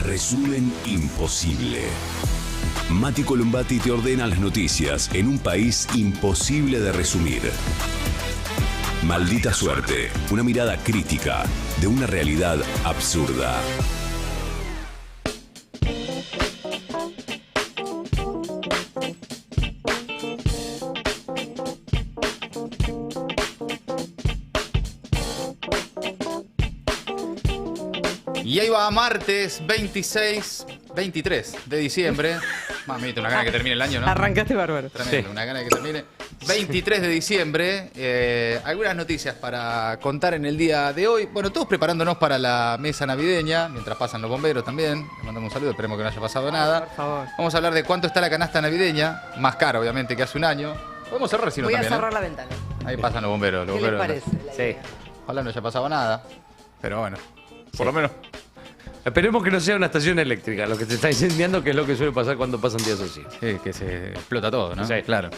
Resumen imposible. Mati Columbati te ordena las noticias en un país imposible de resumir. Maldita suerte, una mirada crítica de una realidad absurda. Y ahí va martes 23 de diciembre. Mamita, una gana que termine el año, ¿no? Arrancaste bárbaro. Tremendo, sí. Una gana que termine. 23 de diciembre. Algunas noticias para contar en el día de hoy. Bueno, todos preparándonos para la mesa navideña, mientras pasan los bomberos también. Les mandamos un saludo, esperemos que no haya pasado nada. Por favor. Vamos a hablar de cuánto está la canasta navideña. Más cara, obviamente, que hace un año. Podemos cerrar si no Voy también. a cerrar la ventana. Ahí pasan los bomberos. ¿Qué les parece? Sí. Ojalá no haya pasado nada. Pero bueno, por lo menos. Esperemos que no sea una estación eléctrica lo que se está incendiando, que es lo que suele pasar cuando pasan días así. Sí, que se explota todo, ¿no? Sí. Claro.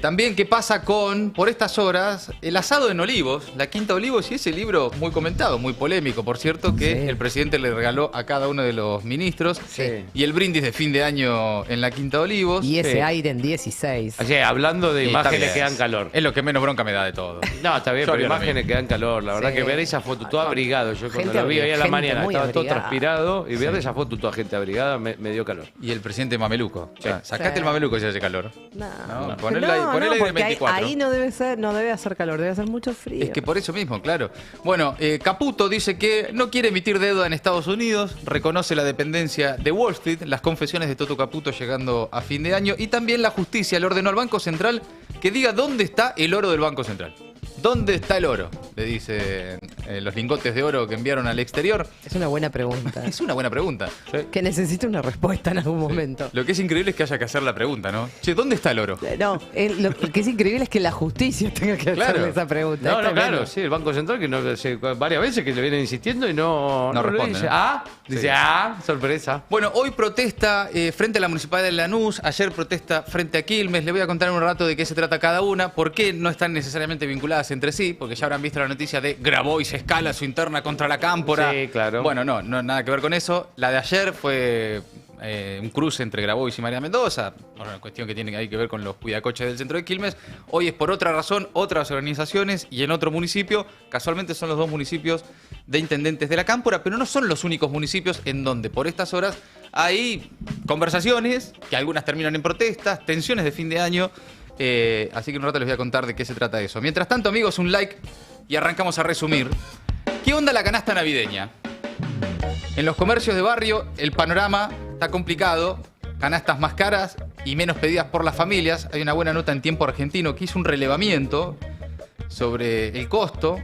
También, ¿qué pasa con, por estas horas, el asado en Olivos, la Quinta Olivos, y ese libro muy comentado, muy polémico, por cierto, que Sí. el presidente le regaló a cada uno de los ministros? Sí. Y el brindis de fin de año en la Quinta Olivos. Y ese Sí. aire en 16. Así, hablando de Sí, está imágenes bien. que dan calor. Es lo que menos bronca me da de todo. No, está bien, Yo pero haría lo imágenes mismo. que dan calor. La verdad Sí. que ver esa foto todo abrigado. Yo cuando Gente lo vi ahí a la gente mañana muy estaba todo abrigada. transpirado. Y ver esa foto toda gente abrigada me dio calor. Y el presidente mameluco. O sea, Sí. sacate Sí. el mameluco si hace calor. No, No, ponele ahí de porque 24. ahí no debe ser, no debe hacer calor, debe hacer mucho frío. Es que por eso mismo, claro. Bueno, Caputo dice que no quiere emitir deuda en Estados Unidos, reconoce la dependencia de Wall Street, las confesiones de Toto Caputo llegando a fin de año, y también la justicia le ordenó al Banco Central que diga dónde está el oro del Banco Central. ¿Dónde está el oro? Le dicen los lingotes de oro que enviaron al exterior. Es una buena pregunta. Es una buena pregunta. Que necesita una respuesta en algún momento. Lo que es increíble es que haya que hacer la pregunta, ¿no? Che, ¿dónde está el oro? No, lo que es increíble es que la justicia tenga que Claro. hacerle esa pregunta. No, Es no, tremendo. claro, sí, el Banco Central que no, varias veces que le vienen insistiendo y no lo responde, dice. ¿no? Dice, Sí. sorpresa. Bueno, hoy protesta frente a la Municipalidad de Lanús, ayer protesta frente a Quilmes. Les voy a contar en un rato de qué se trata cada una, por qué no están necesariamente vinculadas entre sí, porque ya habrán visto la noticia de Grabois escala su interna contra la Cámpora. Sí, claro. Bueno, no, nada que ver con eso. La de ayer fue un cruce entre Grabois y María Mendoza, una cuestión que tiene ahí que ver con los cuidacoches del centro de Quilmes. Hoy es por otra razón, otras organizaciones y en otro municipio. Casualmente son los dos municipios de intendentes de la Cámpora, pero no son los únicos municipios en donde por estas horas hay conversaciones, que algunas terminan en protestas, tensiones de fin de año. Así que en un rato les voy a contar de qué se trata eso. Mientras tanto, amigos, un like y arrancamos a resumir. ¿Qué onda la canasta navideña? En los comercios de barrio el panorama está complicado, canastas más caras y menos pedidas por las familias. Hay una buena nota en Tiempo Argentino que hizo un relevamiento sobre el costo.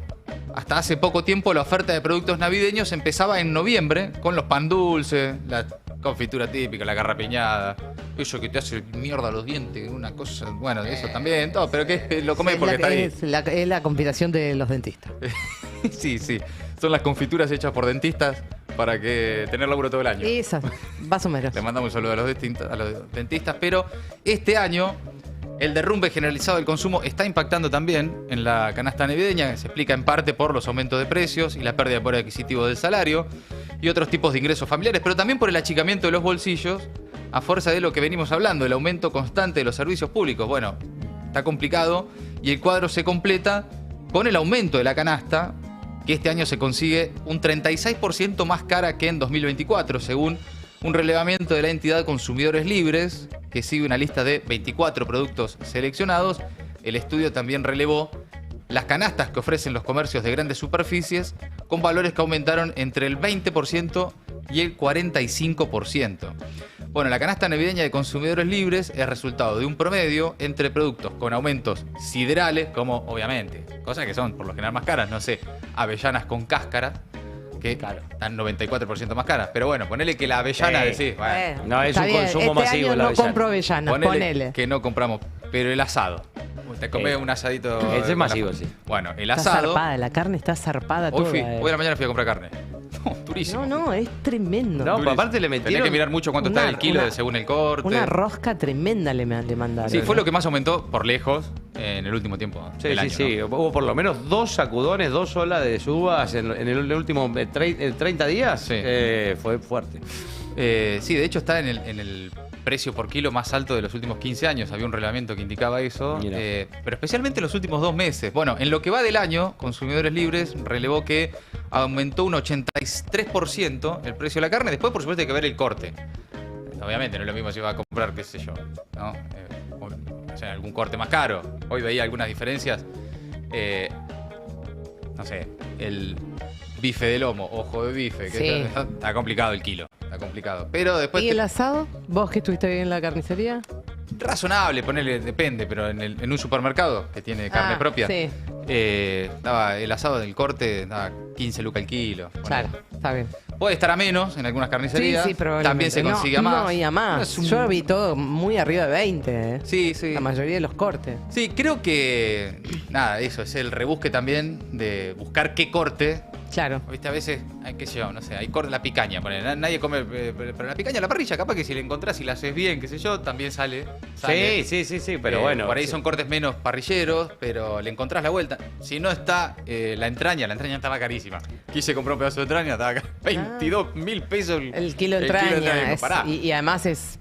Hasta hace poco tiempo la oferta de productos navideños empezaba en noviembre con los pan dulces, la confitura típica, la garrapiñada, eso que te hace mierda los dientes, una cosa, bueno, eso también, todo, pero que lo comes porque está ahí. Es la conspiración de los dentistas. Sí, son las confituras hechas por dentistas para que tener laburo todo el año. Esa, más o menos. Le mandamos un saludo a los dentistas, pero este año el derrumbe generalizado del consumo está impactando también en la canasta navideña, que se explica en parte por los aumentos de precios y la pérdida de poder adquisitivo del salario y otros tipos de ingresos familiares, pero también por el achicamiento de los bolsillos a fuerza de lo que venimos hablando, el aumento constante de los servicios públicos. Bueno, está complicado y el cuadro se completa con el aumento de la canasta, que este año se consigue un 36% más cara que en 2024, según un relevamiento de la entidad Consumidores Libres, que sigue una lista de 24 productos seleccionados. El estudio también relevó las canastas que ofrecen los comercios de grandes superficies con valores que aumentaron entre el 20% y el 45%. Bueno, la canasta navideña de Consumidores Libres es resultado de un promedio entre productos con aumentos siderales, como obviamente, cosas que son por lo general más caras, no sé, avellanas con cáscara, que están 94% más caras. Pero bueno, ponele que la avellana, decís, bueno, No, es Está un bien, consumo este masivo año la no avellana. compro avellanas, ponele. que no compramos, pero el asado. Te comés un asadito. Ese es masivo, sí. Bueno, el Está asado. zarpada, la carne está zarpada Hoy, toda. hoy a la mañana fui a comprar carne. No, durísimo. No, es tremendo. No, Durísimo. aparte le Tenés metieron... que mirar mucho cuánto está el kilo según el corte. Una rosca tremenda le mandaron. Sí, fue lo que más aumentó por lejos en el último tiempo Sí, del sí, año, sí. ¿no? Hubo por lo menos 2 sacudones, 2 olas de subas en el último 30 días. Sí. Fue fuerte. Sí, de hecho está en el precio por kilo más alto de los últimos 15 años. Había un reglamento que indicaba eso. Mira. Pero especialmente en los últimos 2 meses. Bueno, en lo que va del año, Consumidores Libres relevó que aumentó un 83% el precio de la carne. Después, por supuesto, hay que ver el corte. Obviamente, no es lo mismo si va a comprar, qué sé yo, ¿no? O sea, algún corte más caro. Hoy veía algunas diferencias. No sé, el bife de lomo, ojo de bife, que Sí. está complicado el kilo. Está complicado. Pero después. ¿Y el asado? ¿Vos que estuviste bien en la carnicería? Razonable, ponerle, depende, pero en un supermercado que tiene carne propia. Sí, Estaba el asado del corte, daba 15 lucas al kilo. claro, está bien. Puede estar a menos en algunas carnicerías. Sí, probablemente. También se consigue a no, más. No, y a más. No es un- Yo vi todo muy arriba de 20, Sí, sí. La mayoría de los cortes. Sí, creo que. Nada, eso es el rebusque también de buscar qué corte. Claro. Viste, a veces, qué sé yo, no sé, hay corte la picaña, ponele. Nadie come, pero la picaña a la parrilla, capaz que si la encontrás y la haces bien, qué sé yo, también sale. Sí, pero bueno. Por ahí son cortes menos parrilleros, pero le encontrás la vuelta. Si no está la entraña estaba carísima. Quise comprar un pedazo de entraña, estaba acá, 22.000 pesos El kilo de entraña. Digo, pará. Y además es...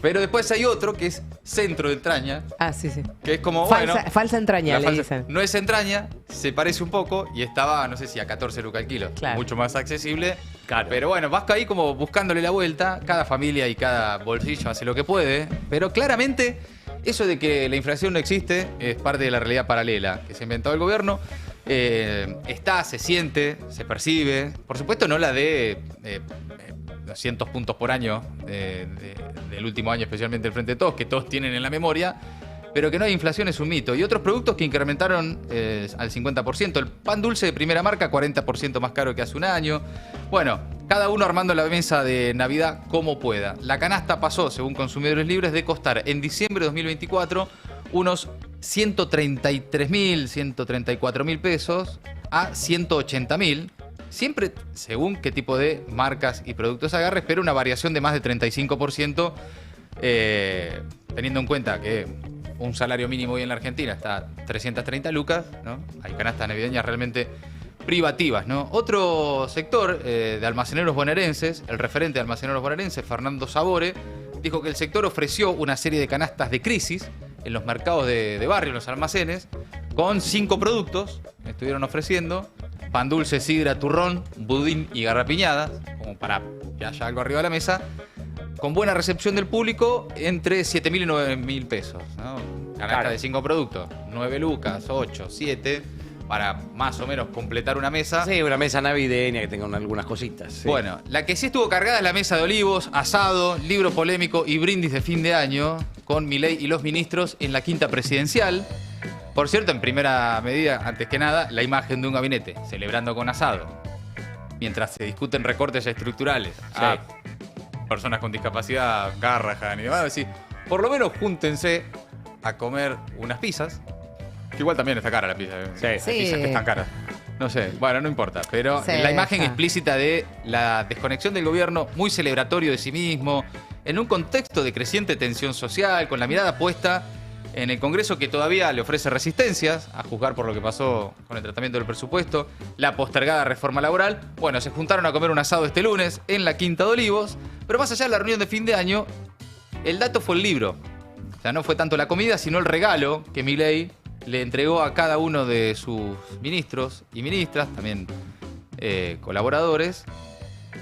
Pero después hay otro que es centro de entraña, Sí. que es como, Falsa entraña, la le falsa- dicen. no es entraña, se parece un poco y estaba, no sé si a 14 lucas al kilo. Claro. Mucho más accesible. Claro. Pero bueno, vas ahí como buscándole la vuelta. Cada familia y cada bolsillo hace lo que puede. Pero claramente, eso de que la inflación no existe es parte de la realidad paralela que se inventó el gobierno. Está, se siente, se percibe. Por supuesto, no la de 200 puntos por año del último año, especialmente el Frente de Todos, que todos tienen en la memoria, pero que no hay inflación es un mito. Y otros productos que incrementaron al 50%. El pan dulce de primera marca, 40% más caro que hace un año. Bueno, cada uno armando la mesa de Navidad como pueda. La canasta pasó, según Consumidores Libres, de costar en diciembre de 2024 unos 133.000, 134.000 pesos a 180.000. Siempre según qué tipo de marcas y productos agarres, pero una variación de más de 35%, teniendo en cuenta que un salario mínimo hoy en la Argentina está 330 lucas, ¿no? Hay canastas navideñas realmente privativas, ¿no? Otro sector de almaceneros bonaerenses, el referente de almaceneros bonaerenses, Fernando Sabore, dijo que el sector ofreció una serie de canastas de crisis en los mercados de barrio, en los almacenes, con 5 productos que estuvieron ofreciendo: pan dulce, sidra, turrón, budín y garrapiñadas, como para que haya algo arriba de la mesa, con buena recepción del público, entre 7.000 y 9.000 pesos, ¿no? Canasta Claro. de 5 productos, 9 lucas, 8, 7, para más o menos completar una mesa. Sí, una mesa navideña que tenga algunas cositas. Sí. Bueno, la que sí estuvo cargada es la mesa de olivos, asado, libro polémico y brindis de fin de año, con Milei y los ministros en la quinta presidencial. Por cierto, en primera medida, antes que nada, la imagen de un gabinete celebrando con asado, mientras se discuten recortes estructurales a personas con discapacidad, Garrahan y demás. Decir, por lo menos júntense a comer unas pizzas, que igual también está cara la pizza. Sí. Hay Sí. pizzas que están caras. No sé, bueno, no importa. Pero Sí, la imagen está. explícita de la desconexión del gobierno, muy celebratorio de sí mismo, en un contexto de creciente tensión social, con la mirada puesta en el Congreso, que todavía le ofrece resistencias, a juzgar por lo que pasó con el tratamiento del presupuesto, la postergada reforma laboral. Bueno, se juntaron a comer un asado este lunes en la Quinta de Olivos, pero más allá de la reunión de fin de año, el dato fue el libro. O sea, no fue tanto la comida, sino el regalo que Milei le entregó a cada uno de sus ministros y ministras, también colaboradores.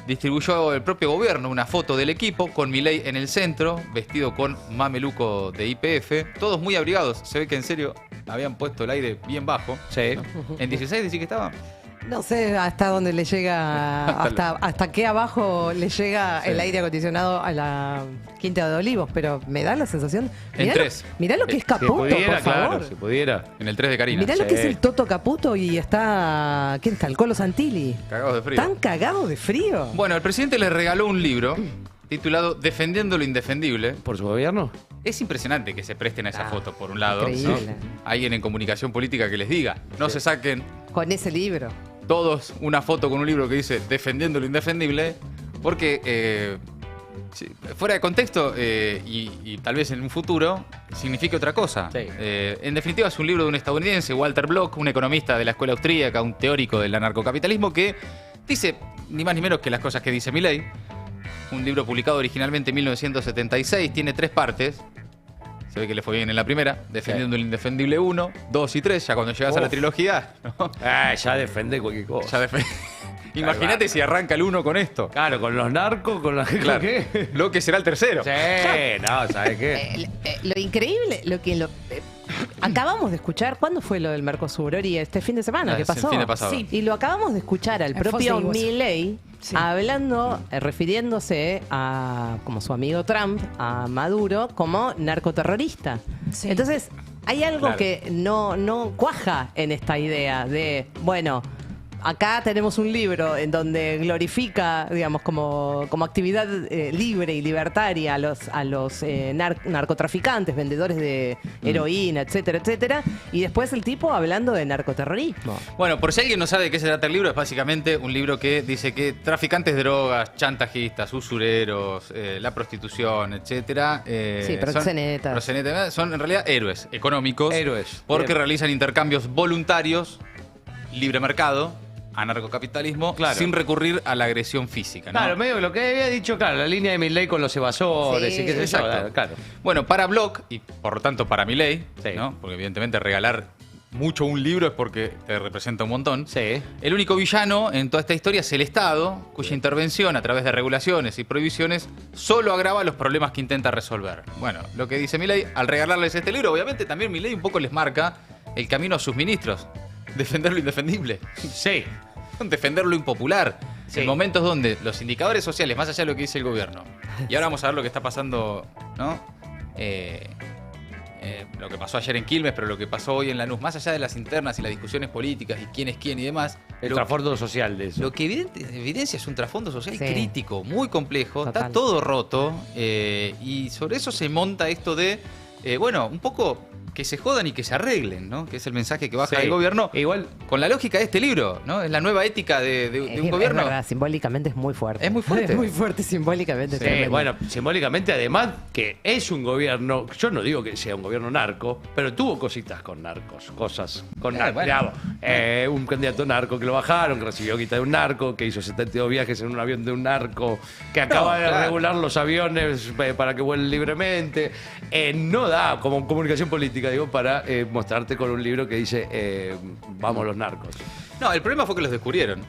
Distribuyó el propio gobierno una foto del equipo con Milei en el centro, vestido con mameluco de YPF, todos muy abrigados. Se ve que en serio habían puesto el aire bien bajo. Sí. ¿En 16 decís que estaba? No sé hasta dónde le llega, hasta qué abajo le llega Sí. el aire acondicionado a la Quinta de Olivos, pero me da la sensación... En Mirá 3. Mirá lo que es Si Caputo, pudiera, por favor. claro, si pudiera. En el 3 de Karina. Mirá lo que Sí. es el Toto Caputo y está... ¿Quién está? El Colo Santilli. Cagados de frío. ¿Tan cagado de frío? Bueno, el presidente le regaló un libro titulado Defendiendo lo Indefendible. ¿Por su gobierno? Es impresionante que se presten a esa foto, por un lado. increíble. ¿No? Alguien en comunicación política que les diga, no se saquen Con ese libro. todos una foto con un libro que dice Defendiendo lo Indefendible, porque Sí, fuera de contexto y tal vez en un futuro signifique otra cosa. Sí. En definitiva es un libro de un estadounidense, Walter Block, un economista de la escuela austríaca, un teórico del anarcocapitalismo que dice ni más ni menos que las cosas que dice Milei. Un libro publicado originalmente en 1976, tiene 3 partes. Se ve que le fue bien en la primera, defendiendo el indefendible 1, 2 y 3, ya cuando llegas a la trilogía, ¿no? Ya defende cualquier cosa. Imagínate si arranca el 1 con esto. Claro, con los narcos, con la Claro. ¿qué? Lo que será el tercero. Sí, no, ¿sabes qué? Lo increíble, acabamos de escuchar, ¿cuándo fue lo del Mercosur? Ori, este fin de semana, ¿qué Es el pasó? fin de pasado. Sí, y lo acabamos de escuchar al Fue propio así, vos. Milei Sí. hablando, refiriéndose a, como su amigo Trump, a Maduro, como narcoterrorista. Sí. Entonces, hay algo Claro. que no cuaja en esta idea de, bueno, acá tenemos un libro en donde glorifica, digamos, como actividad libre y libertaria a los narcotraficantes, vendedores de heroína, etcétera, etcétera. Y después el tipo hablando de narcoterrorismo. Bueno, por si alguien no sabe de qué se trata el libro, es básicamente un libro que dice que traficantes de drogas, chantajistas, usureros, la prostitución, etcétera. Sí, proxenetas. Son en realidad héroes económicos. Héroes. Porque Bien. realizan intercambios voluntarios, libre mercado, anarcocapitalismo, Claro. sin recurrir a la agresión física, ¿no? Claro, medio que lo que había dicho, claro, la línea de Milei con los evasores Sí, y qué sé yo, exacto. claro. Bueno, para Block, y por lo tanto para Milei, Sí. ¿no? Porque evidentemente regalar mucho un libro es porque te representa un montón. Sí. El único villano en toda esta historia es el Estado, cuya intervención a través de regulaciones y prohibiciones solo agrava los problemas que intenta resolver. Bueno, lo que dice Milei, al regalarles este libro, obviamente también Milei un poco les marca el camino a sus ministros. Defender lo indefendible. Sí. Defender lo impopular. Sí. En momentos donde los indicadores sociales, más allá de lo que dice el gobierno, y ahora vamos a ver lo que está pasando, ¿no? Lo que pasó ayer en Quilmes, pero lo que pasó hoy en Lanús, más allá de las internas y las discusiones políticas y quién es quién y demás, El lo, trasfondo social de eso. lo que evidencia es un trasfondo social Sí. crítico, muy complejo, Total. está todo roto, y sobre eso se monta esto de, bueno, un poco que se jodan y que se arreglen, ¿no? Que es el mensaje que baja Sí. del gobierno. Igual, Con la lógica de este libro, ¿no? Es la nueva ética de un gobierno. Es verdad, simbólicamente es muy fuerte. Es muy fuerte. Es muy fuerte simbólicamente. sí, tremendo. bueno, simbólicamente además que es un gobierno, yo no digo que sea un gobierno narco, pero tuvo cositas con narcos, cosas con narcos. bueno. Digamos, un candidato narco que lo bajaron, que recibió guita de un narco, que hizo 72 viajes en un avión de un narco, que acaba de claro. regular los aviones para que vuelen libremente. No da como comunicación política, digo, para mostrarte con un libro que dice vamos los narcos. No, el problema fue que los descubrieron.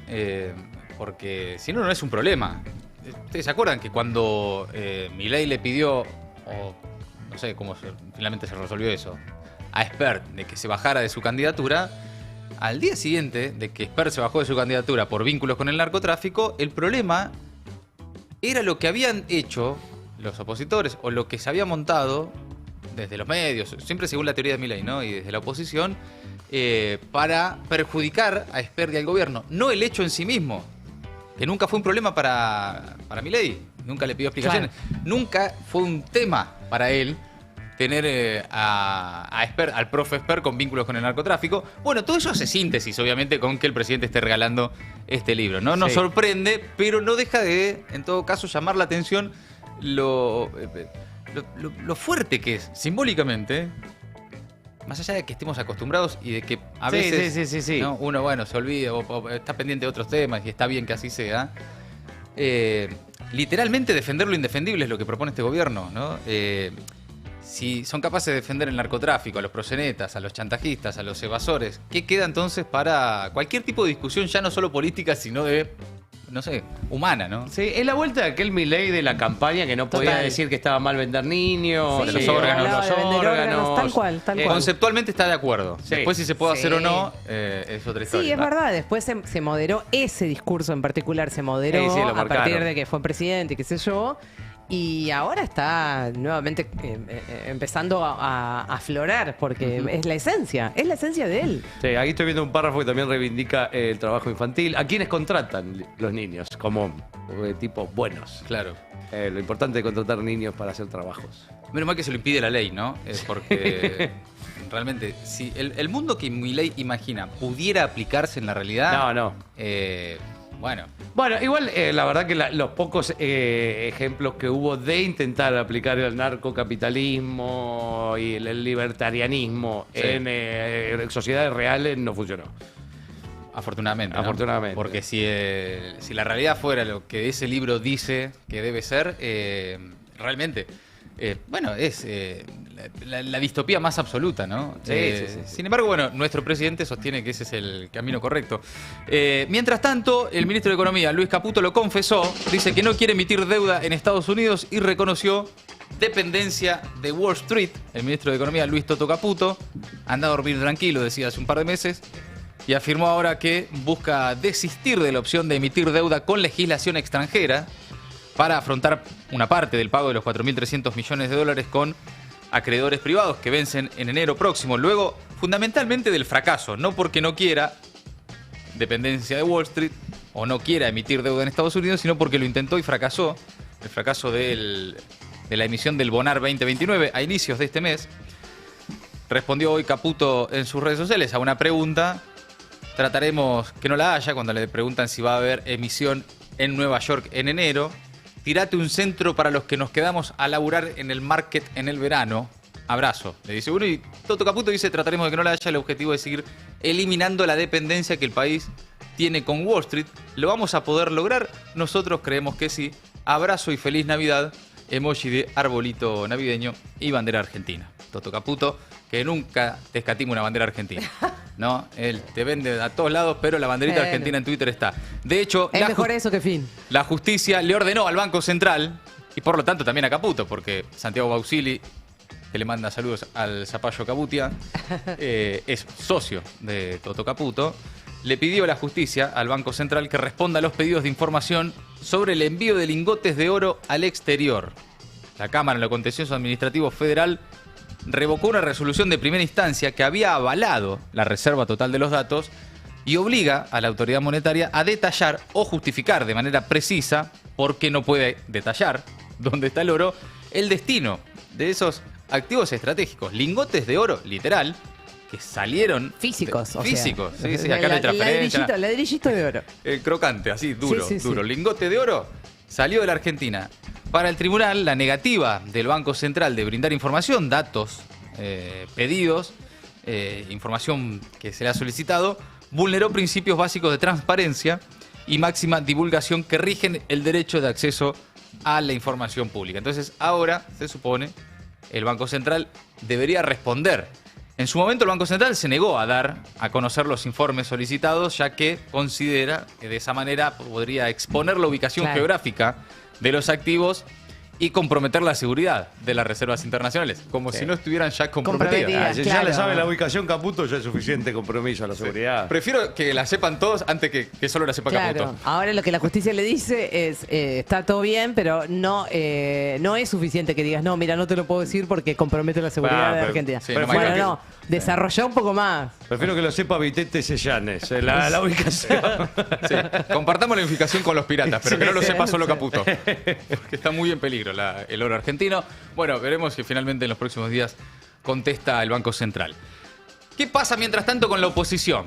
Porque si no, no es un problema. ¿Ustedes se acuerdan que cuando Milei le pidió, o no sé cómo finalmente se resolvió eso, a Spert de que se bajara de su candidatura? Al día siguiente de que Spert se bajó de su candidatura por vínculos con el narcotráfico, el problema era lo que habían hecho los opositores o lo que se había montado desde los medios, siempre según la teoría de Milei, ¿no? Y desde la oposición, para perjudicar a Spert y al gobierno. No el hecho en sí mismo, que nunca fue un problema para Milei, nunca le pidió explicaciones. Nunca fue un tema para él tener a Spert, al profe Spert con vínculos con el narcotráfico. Bueno, todo eso hace síntesis, obviamente, con que el presidente esté regalando este libro, ¿no? Nos Sí. sorprende, pero no deja de, en todo caso, llamar la atención lo fuerte que es simbólicamente, más allá de que estemos acostumbrados y de que a Sí, veces sí. ¿no? uno, bueno, se olvida o está pendiente de otros temas y está bien que así sea. Literalmente defender lo indefendible es lo que propone este gobierno, ¿no? Si son capaces de defender el narcotráfico, a los proxenetas, a los chantajistas, a los evasores, ¿qué queda entonces para cualquier tipo de discusión, ya no solo política, sino de, no sé, humana, ¿no? Sí, es la vuelta de aquel Milei de la campaña que no podía Total. decir que estaba mal vender niños, de los órganos. hablaba de vender órganos, tal cual, tal cual. Conceptualmente está de acuerdo. Sí. Después si se puede hacer Sí. o no, es otra historia. Sí, es verdad. Después se moderó ese discurso en particular, se moderó Sí, lo a partir marcaron. de que fue presidente, qué sé yo. Y ahora está nuevamente empezando a aflorar, porque es la esencia de él. Sí, aquí estoy viendo un párrafo que también reivindica el trabajo infantil. ¿A quiénes contratan los niños? Como tipos buenos. Claro. Lo importante de contratar niños para hacer trabajos. Menos mal que se lo impide la ley, ¿no? Es porque realmente, si el mundo que Milei imagina pudiera aplicarse en la realidad, No. Bueno, Bueno, igual la verdad que los pocos ejemplos que hubo de intentar aplicar el narcocapitalismo y el libertarianismo Sí. en sociedades reales no funcionó. afortunadamente. ¿no? Afortunadamente. Porque si la realidad fuera lo que ese libro dice que debe ser, realmente, bueno, es la distopía más absoluta, ¿no? Sí, sí. Sin embargo, bueno, nuestro presidente sostiene que ese es el camino correcto. Mientras tanto, el ministro de Economía, Luis Caputo, lo confesó, dice que no quiere emitir deuda en Estados Unidos y reconoció dependencia de Wall Street. El ministro de Economía, Luis Toto Caputo, anda a dormir tranquilo, decía hace un par de meses, y afirmó ahora que busca desistir de la opción de emitir deuda con legislación extranjera para afrontar una parte del pago de los 4.300 millones de dólares con acreedores privados que vencen en enero próximo. Luego, fundamentalmente del fracaso, no porque no quiera dependencia de Wall Street o no quiera emitir deuda en Estados Unidos, sino porque lo intentó y fracasó. El fracaso de la emisión del Bonar 2029 a inicios de este mes. Respondió hoy Caputo en sus redes sociales a una pregunta. Trataremos que no la haya cuando le preguntan si va a haber emisión en Nueva York en enero. Tirate un centro para los que nos quedamos a laburar en el market en el verano. Abrazo, le dice uno. Y Toto Caputo dice, trataremos de que no la haya. El objetivo es seguir eliminando la dependencia que el país tiene con Wall Street. ¿Lo vamos a poder lograr? Nosotros creemos que sí. Abrazo y feliz Navidad. Emoji de arbolito navideño y bandera argentina. Toto Caputo, que nunca te escatima una bandera argentina. ¿No? Él te vende a todos lados, pero la banderita Bueno. argentina en Twitter está. De hecho, Es mejor eso que fin. la justicia le ordenó al Banco Central, y por lo tanto también a Caputo, porque Santiago Bausili, que le manda saludos al Zapallo Caputia, es socio de Toto Caputo, le pidió a la justicia al Banco Central que responda a los pedidos de información sobre el envío de lingotes de oro al exterior. La Cámara en lo Contencioso Administrativo Federal revocó una resolución de primera instancia que había avalado la reserva total de los datos y obliga a la autoridad monetaria a detallar o justificar de manera precisa, porque no puede detallar dónde está el oro, el destino de esos activos estratégicos. Lingotes de oro, literal, que salieron... Físicos, o sea. Físicos, sí, acá no hay transferencia. Ladrillito de oro. El crocante, así, duro, Sí, sí, duro. sí. Lingote de oro salió de la Argentina. Para el tribunal, la negativa del Banco Central de brindar información, datos, pedidos, información que se le ha solicitado, vulneró principios básicos de transparencia y máxima divulgación que rigen el derecho de acceso a la información pública. Entonces, ahora, se supone, el Banco Central debería responder. En su momento, el Banco Central se negó a dar a conocer los informes solicitados, ya que considera que de esa manera podría exponer la ubicación Claro. geográfica de los activos y comprometer la seguridad de las reservas internacionales, como si no estuvieran ya comprometidas. Comprometidas. Si ya claro. le sabe la ubicación Caputo, ya es suficiente compromiso a la seguridad. Prefiero que la sepan todos antes que solo la sepa Claro. Caputo. Ahora lo que la justicia le dice es, está todo bien, pero no es suficiente que digas, no, mira, no te lo puedo decir porque compromete la seguridad de pero- Argentina. sí, no, bueno, imagino no, desarrolla un poco más. Prefiero que lo sepa Vitete Sellanes, la ubicación. Sí, compartamos la unificación con los piratas, pero que no lo sepa solo Caputo. Porque está muy en peligro el oro argentino. Bueno, veremos si finalmente en los próximos días contesta el Banco Central. ¿Qué pasa mientras tanto con la oposición?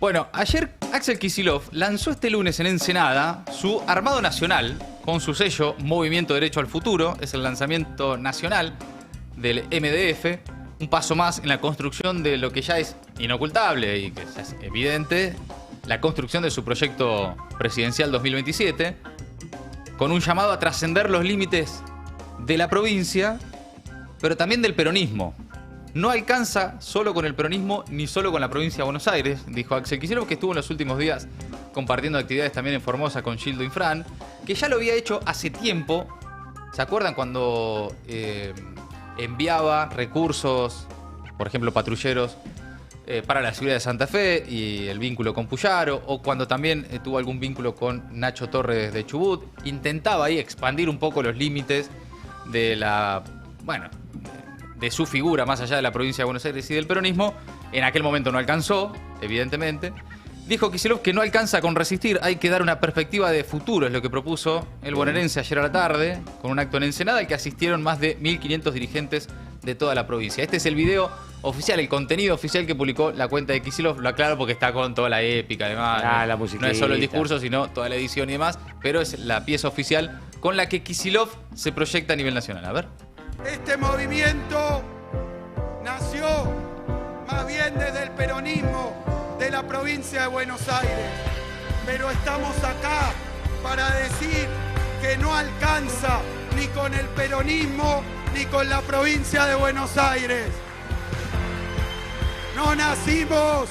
Bueno, ayer Axel Kicillof lanzó este lunes en Ensenada su Armado Nacional con su sello Movimiento Derecho al Futuro. Es el lanzamiento nacional del MDF. Un paso más en la construcción de lo que ya es inocultable y que ya es evidente, la construcción de su proyecto presidencial 2027, con un llamado a trascender los límites de la provincia, pero también del peronismo. No alcanza solo con el peronismo ni solo con la provincia de Buenos Aires, dijo Axel Kicillof, que estuvo en los últimos días compartiendo actividades también en Formosa con Gildo Infran, que ya lo había hecho hace tiempo. ¿Se acuerdan cuando enviaba recursos, por ejemplo, patrulleros, para la seguridad de Santa Fe y el vínculo con Puyaro, o cuando también tuvo algún vínculo con Nacho Torres de Chubut? Intentaba ahí expandir un poco los límites de de su figura más allá de la provincia de Buenos Aires y del peronismo. En aquel momento no alcanzó, evidentemente. Dijo Kicillof que no alcanza con resistir, hay que dar una perspectiva de futuro, es lo que propuso el bonaerense ayer a la tarde, con un acto en Ensenada al que asistieron más de 1.500 dirigentes de toda la provincia. Este es el video oficial, el contenido oficial que publicó la cuenta de Kicillof. Lo aclaro porque está con toda la épica, además. La musiquita. No es solo el discurso, sino toda la edición y demás. Pero es la pieza oficial con la que Kicillof se proyecta a nivel nacional. A ver. Este movimiento nació más bien desde el peronismo de la provincia de Buenos Aires. Pero estamos acá para decir que no alcanza ni con el peronismo ni con la provincia de Buenos Aires. No nacimos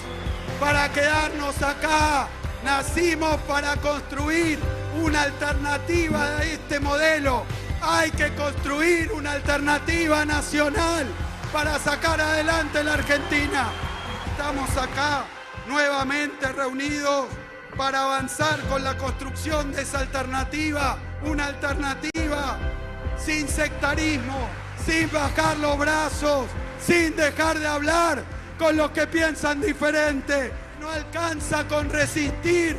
para quedarnos acá, nacimos para construir una alternativa de este modelo. Hay que construir una alternativa nacional para sacar adelante la Argentina. Estamos acá nuevamente reunidos para avanzar con la construcción de esa alternativa, una alternativa sin sectarismo, sin bajar los brazos, sin dejar de hablar con los que piensan diferente. No alcanza con resistir,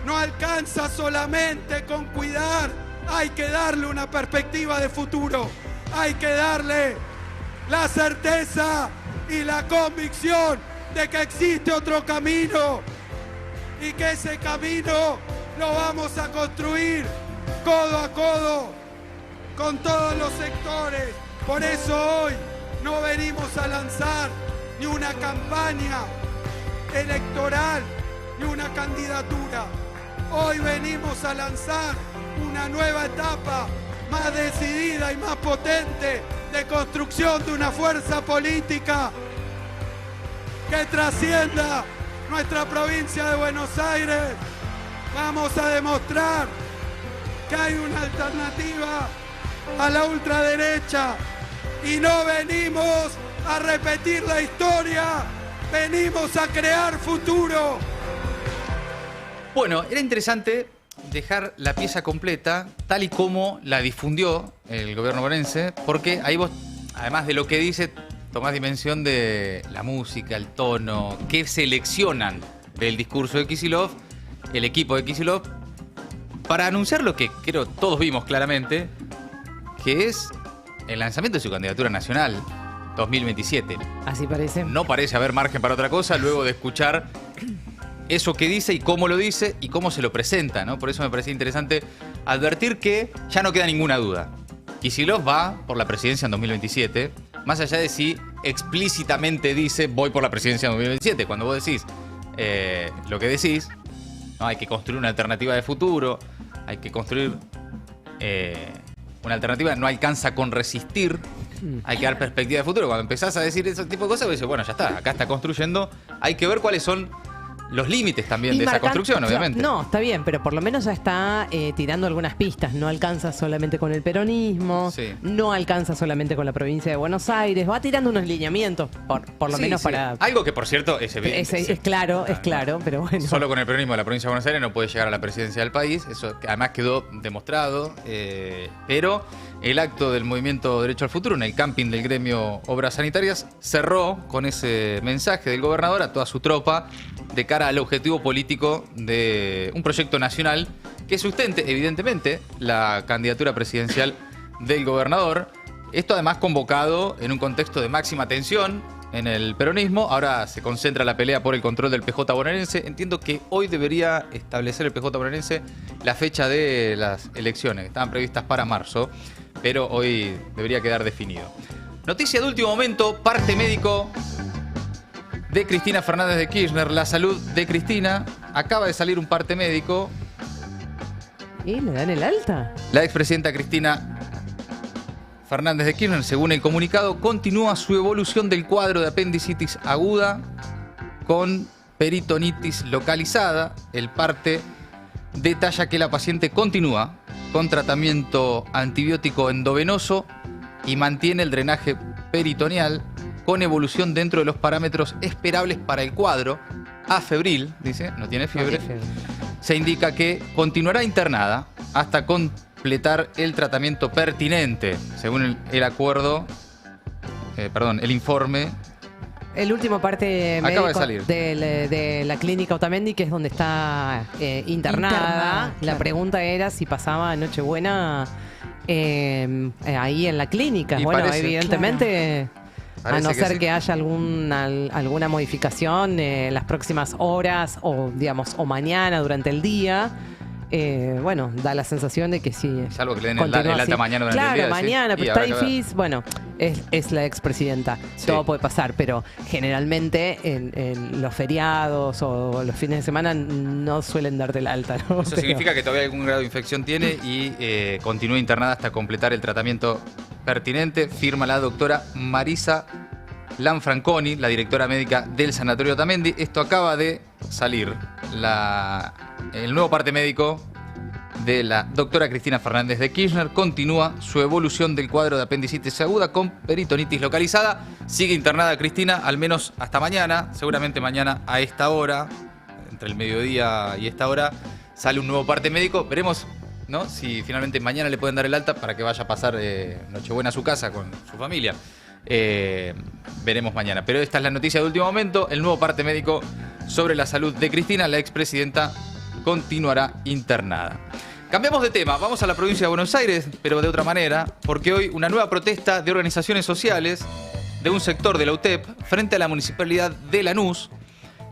no alcanza solamente con cuidar, hay que darle una perspectiva de futuro, hay que darle la certeza y la convicción de que existe otro camino y que ese camino lo vamos a construir codo a codo con todos los sectores. Por eso hoy no venimos a lanzar ni una campaña electoral ni una candidatura. Hoy venimos a lanzar una nueva etapa más decidida y más potente de construcción de una fuerza política que trascienda nuestra provincia de Buenos Aires. Vamos a demostrar que hay una alternativa a la ultraderecha y no venimos a repetir la historia, venimos a crear futuro. Bueno, era interesante dejar la pieza completa tal y como la difundió el gobierno bonaerense, porque ahí vos, además de lo que dice, tomás dimensión de la música, el tono, que seleccionan del discurso de Kicillof, el equipo de Kicillof, para anunciar lo que creo todos vimos claramente, que es el lanzamiento de su candidatura nacional 2027. Así parece. No parece haber margen para otra cosa luego de escuchar eso que dice y cómo lo dice y cómo se lo presenta, ¿no? Por eso me parecía interesante advertir que ya no queda ninguna duda. Kicillof va por la presidencia en 2027, más allá de si explícitamente dice voy por la presidencia en 2027. Cuando vos decís lo que decís, ¿no? Hay que construir una alternativa de futuro, hay que construir una alternativa, no alcanza con resistir, hay que dar perspectiva de futuro. Cuando empezás a decir ese tipo de cosas, vos dices, bueno, ya está, acá está construyendo, hay que ver cuáles son los límites también Y de esa construcción, obviamente. No, está bien, pero por lo menos ya está tirando algunas pistas. No alcanza solamente con el peronismo, Sí. no alcanza solamente con la provincia de Buenos Aires, va tirando unos lineamientos, por lo Sí, menos sí. para... Algo que, por cierto, es evidente. Es claro, pero bueno. Solo con el peronismo de la provincia de Buenos Aires no puede llegar a la presidencia del país. Eso además quedó demostrado. Pero el acto del movimiento Derecho al Futuro en el camping del gremio Obras Sanitarias cerró con ese mensaje del gobernador a toda su tropa de cara al objetivo político de un proyecto nacional que sustente, evidentemente, la candidatura presidencial del gobernador. Esto además convocado en un contexto de máxima tensión en el peronismo. Ahora se concentra la pelea por el control del PJ bonaerense. Entiendo que hoy debería establecer el PJ bonaerense la fecha de las elecciones, que estaban previstas para marzo, pero hoy debería quedar definido. Noticia de último momento, parte médico de Cristina Fernández de Kirchner. La salud de Cristina. Acaba de salir un parte médico. ¿Y le dan el alta? La expresidenta Cristina Fernández de Kirchner, según el comunicado, continúa su evolución del cuadro de apendicitis aguda con peritonitis localizada. El parte detalla que la paciente continúa con tratamiento antibiótico endovenoso y mantiene el drenaje peritoneal con evolución dentro de los parámetros esperables para el cuadro. Afebril, dice, no tiene fiebre. Se indica que continuará internada hasta completar el tratamiento pertinente, según el acuerdo, el informe. El último parte Acaba médico de salir. de la clínica Otamendi, que es donde está internada. La pregunta era si pasaba Nochebuena ahí en la clínica. Y Bueno, parece, evidentemente, a Parece no que ser sí. que haya alguna modificación en las próximas horas o, digamos, o mañana durante el día. Bueno, da la sensación de que sí. Salvo que le den continúa el alta así. mañana durante claro, el día. ¿sí? mañana, Y pero está habrá que ver. difícil. Bueno, es la expresidenta. Sí. Todo puede pasar, pero generalmente en los feriados o los fines de semana no suelen darte el alta, ¿no? Eso Pero- significa que todavía algún grado de infección tiene y continúa internada hasta completar el tratamiento pertinente. Firma la doctora Marisa Lanfranconi, la directora médica del Sanatorio Otamendi. Esto acaba de salir. El nuevo parte médico de la doctora Cristina Fernández de Kirchner continúa su evolución del cuadro de apendicitis aguda con peritonitis localizada. Sigue internada Cristina al menos hasta mañana. Seguramente mañana a esta hora, entre el mediodía y esta hora, sale un nuevo parte médico. Veremos, ¿no?, si finalmente mañana le pueden dar el alta para que vaya a pasar Nochebuena a su casa con su familia. Veremos mañana. Pero esta es la noticia de último momento. El nuevo parte médico sobre la salud de Cristina, la expresidenta, continuará internada. Cambiamos de tema, vamos a la provincia de Buenos Aires, pero de otra manera, porque hoy una nueva protesta de organizaciones sociales de un sector de la UTEP frente a la municipalidad de Lanús.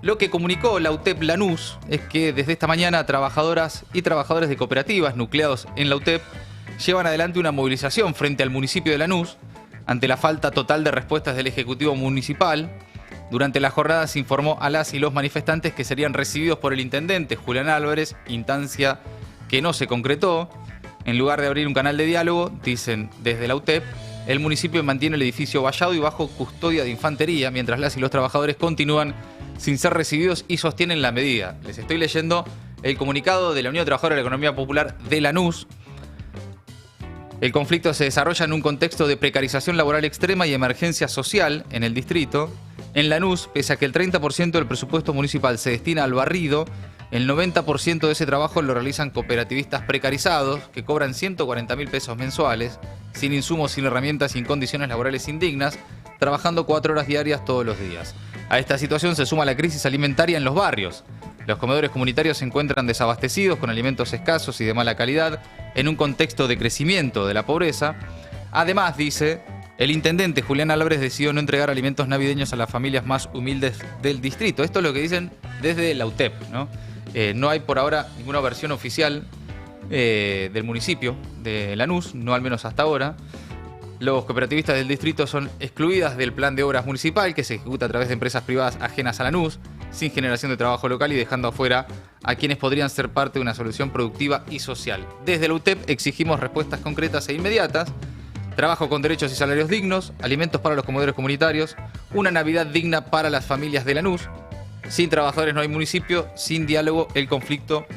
Lo que comunicó la UTEP Lanús es que desde esta mañana trabajadoras y trabajadores de cooperativas nucleados en la UTEP llevan adelante una movilización frente al municipio de Lanús ante la falta total de respuestas del Ejecutivo Municipal. Durante la jornada se informó a las y los manifestantes que serían recibidos por el intendente Julián Álvarez, instancia que no se concretó. En lugar de abrir un canal de diálogo, dicen desde la UTEP, el municipio mantiene el edificio vallado y bajo custodia de infantería, mientras las y los trabajadores continúan sin ser recibidos y sostienen la medida. Les estoy leyendo el comunicado de la Unión de Trabajadores de la Economía Popular de Lanús. El conflicto se desarrolla en un contexto de precarización laboral extrema y emergencia social en el distrito. En Lanús, pese a que el 30% del presupuesto municipal se destina al barrido, el 90% de ese trabajo lo realizan cooperativistas precarizados que cobran 140.000 pesos mensuales, sin insumos, sin herramientas, sin condiciones laborales indignas, trabajando 4 horas diarias todos los días. A esta situación se suma la crisis alimentaria en los barrios. Los comedores comunitarios se encuentran desabastecidos con alimentos escasos y de mala calidad en un contexto de crecimiento de la pobreza. Además, dice, el intendente Julián Álvarez decidió no entregar alimentos navideños a las familias más humildes del distrito. Esto es lo que dicen desde la UTEP, ¿no? No hay por ahora ninguna versión oficial del municipio de Lanús, no al menos hasta ahora. Los cooperativistas del distrito son excluidas del plan de obras municipal que se ejecuta a través de empresas privadas ajenas a Lanús, sin generación de trabajo local y dejando afuera a quienes podrían ser parte de una solución productiva y social. Desde la UTEP exigimos respuestas concretas e inmediatas: trabajo con derechos y salarios dignos, alimentos para los comedores comunitarios, una Navidad digna para las familias de Lanús. Sin trabajadores no hay municipio, sin diálogo el conflicto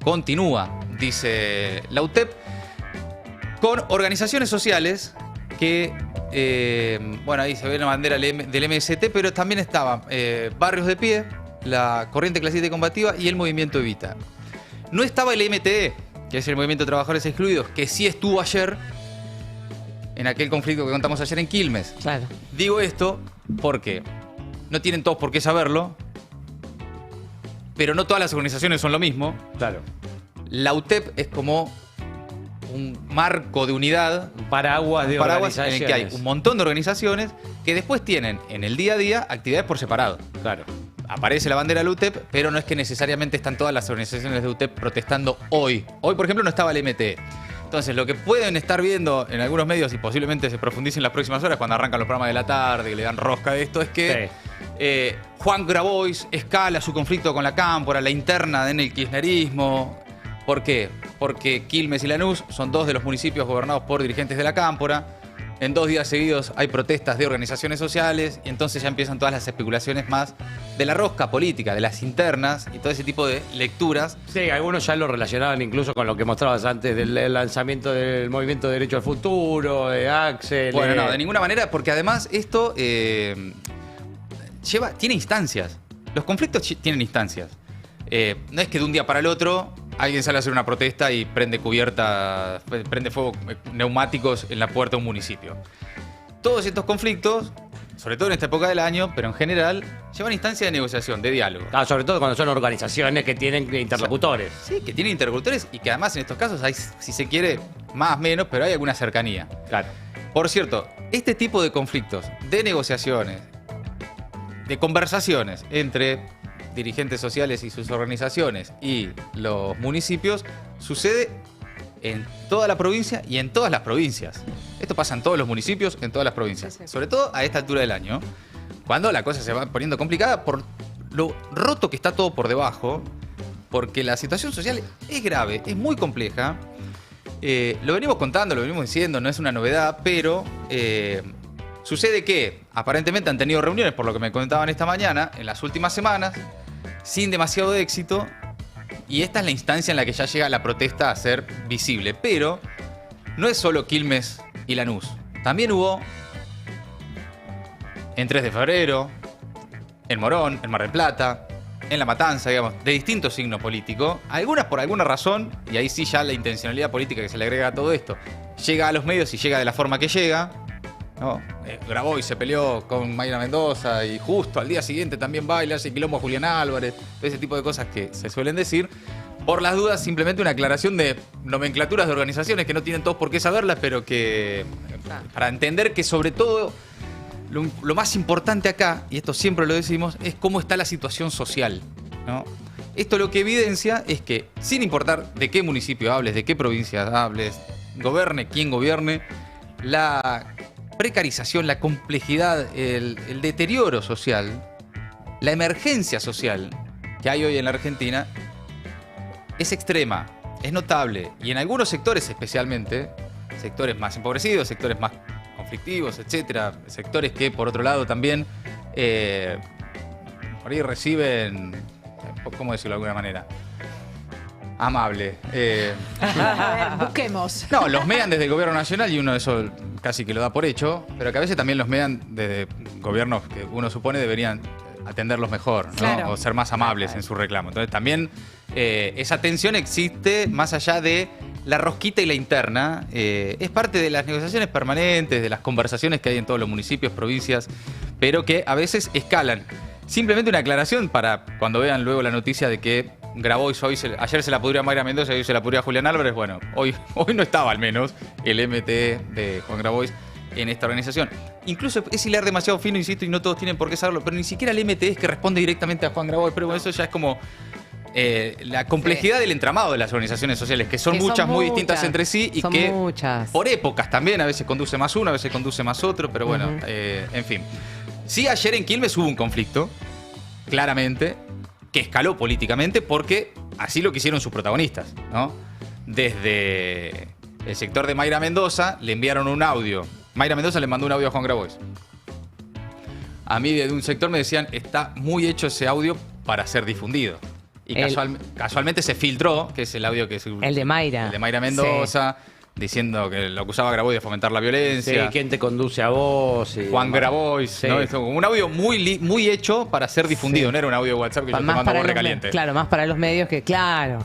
continúa, dice la UTEP, con organizaciones sociales que, bueno, ahí se ve la bandera del MST, pero también estaban Barrios de Pie, la Corriente Clasista y Combativa y el Movimiento Evita. No estaba el MTE, que es el Movimiento de Trabajadores Excluidos, que sí estuvo ayer en aquel conflicto que contamos ayer en Quilmes. Claro. Digo esto porque no tienen todos por qué saberlo, pero no todas las organizaciones son lo mismo. Claro. La UTEP es como un marco de unidad, Un paraguas de un paraguas en el organizaciones. que hay un montón de organizaciones que después tienen en el día a día actividades por separado. Claro. Aparece la bandera de la UTEP, pero no es que necesariamente están todas las organizaciones de UTEP protestando hoy. Hoy, por ejemplo, no estaba el MTE. Entonces, lo que pueden estar viendo en algunos medios, y posiblemente se profundice en las próximas horas, cuando arrancan los programas de la tarde, que le dan rosca de esto, es que Juan Grabois escala su conflicto con la Cámpora, la interna en el kirchnerismo. ¿Por qué? Porque Quilmes y Lanús son dos de los municipios gobernados por dirigentes de la Cámpora. En 2 días seguidos hay protestas de organizaciones sociales y entonces ya empiezan todas las especulaciones más de la rosca política, de las internas y todo ese tipo de lecturas. Sí, algunos ya lo relacionaban incluso con lo que mostrabas antes del lanzamiento del Movimiento de Derecho al Futuro, de Axel. Bueno, no, de ninguna manera, porque además esto tiene instancias. Los conflictos tienen instancias. No es que de un día para el otro alguien sale a hacer una protesta y prende fuego neumáticos en la puerta de un municipio. Todos estos conflictos sobre todo en esta época del año, pero en general, llevan instancias de negociación, de diálogo. Claro, sobre todo cuando son organizaciones que tienen interlocutores. Sí, que tienen interlocutores y que además en estos casos hay, si se quiere, más o menos, pero hay alguna cercanía. Claro. Por cierto, este tipo de conflictos, de negociaciones, de conversaciones entre dirigentes sociales y sus organizaciones y los municipios, sucede en toda la provincia y en todas las provincias. Esto pasa en todos los municipios, en todas las provincias. Sí, sí. Sobre todo a esta altura del año, cuando la cosa se va poniendo complicada por lo roto que está todo por debajo, porque la situación social es grave, es muy compleja. Lo venimos contando, lo venimos diciendo, no es una novedad, pero sucede que aparentemente han tenido reuniones, por lo que me comentaban esta mañana, en las últimas semanas, sin demasiado éxito, y esta es la instancia en la que ya llega la protesta a ser visible. Pero no es solo Quilmes y Lanús. También hubo en 3 de febrero, en Morón, en Mar del Plata, en La Matanza, digamos, de distinto signo político. Algunas por alguna razón, y ahí sí ya la intencionalidad política que se le agrega a todo esto, llega a los medios y llega de la forma que llega. ¿No? Grabois se peleó con Mayra Mendoza y justo al día siguiente también va y le hace quilombo a Julián Álvarez. Ese tipo de cosas que se suelen decir. Por las dudas, simplemente una aclaración de nomenclaturas de organizaciones que no tienen todos por qué saberlas, pero que para entender que sobre todo lo más importante acá, y esto siempre lo decimos, es cómo está la situación social, ¿no? Esto lo que evidencia es que, sin importar de qué municipio hables, de qué provincia hables, gobierne quien gobierne, la precarización, la complejidad, el deterioro social, la emergencia social que hay hoy en la Argentina es extrema, es notable, y en algunos sectores especialmente, sectores más empobrecidos, sectores más conflictivos, etcétera, sectores que por otro lado también por ahí reciben, ¿cómo decirlo de alguna manera? Amable. A ver, busquemos. No, los mean desde el gobierno nacional y uno eso casi que lo da por hecho, pero que a veces también los mean desde gobiernos que uno supone deberían atenderlos mejor, ¿no? Claro. O ser más amables en su reclamo. Entonces también esa tensión existe más allá de la rosquita y la interna. Es parte de las negociaciones permanentes, de las conversaciones que hay en todos los municipios, provincias, pero que a veces escalan. Simplemente una aclaración para cuando vean luego la noticia de que Grabois ayer se la pudrió a Mayra Mendoza y hoy se la pudrió a Julián Álvarez. Bueno, hoy no estaba al menos el MT de Juan Grabois en esta organización. Incluso es hilar demasiado fino, insisto, y no todos tienen por qué saberlo, pero ni siquiera el MT es que responde directamente a Juan Grabois, pero bueno, eso ya es como la complejidad del entramado de las organizaciones sociales, que son muchas, muy distintas entre sí y que por épocas también, a veces conduce más uno, a veces conduce más otro, pero bueno, en fin. Sí, ayer en Quilmes hubo un conflicto, claramente, que escaló políticamente porque así lo quisieron sus protagonistas, ¿no? Desde el sector de Mayra Mendoza le enviaron un audio. Mayra Mendoza le mandó un audio a Juan Grabois. A mí de un sector me decían, está muy hecho ese audio para ser difundido. Y casualmente se filtró, que es el audio que es el de Mayra. El de Mayra Mendoza, diciendo que lo acusaba a Grabois de fomentar la violencia. Sí, ¿quién te conduce a vos? Y Juan Grabois, sí. ¿no? Un audio muy hecho para ser difundido, no era un audio de WhatsApp que yo te mando por recaliente. Claro, más para los medios que, claro.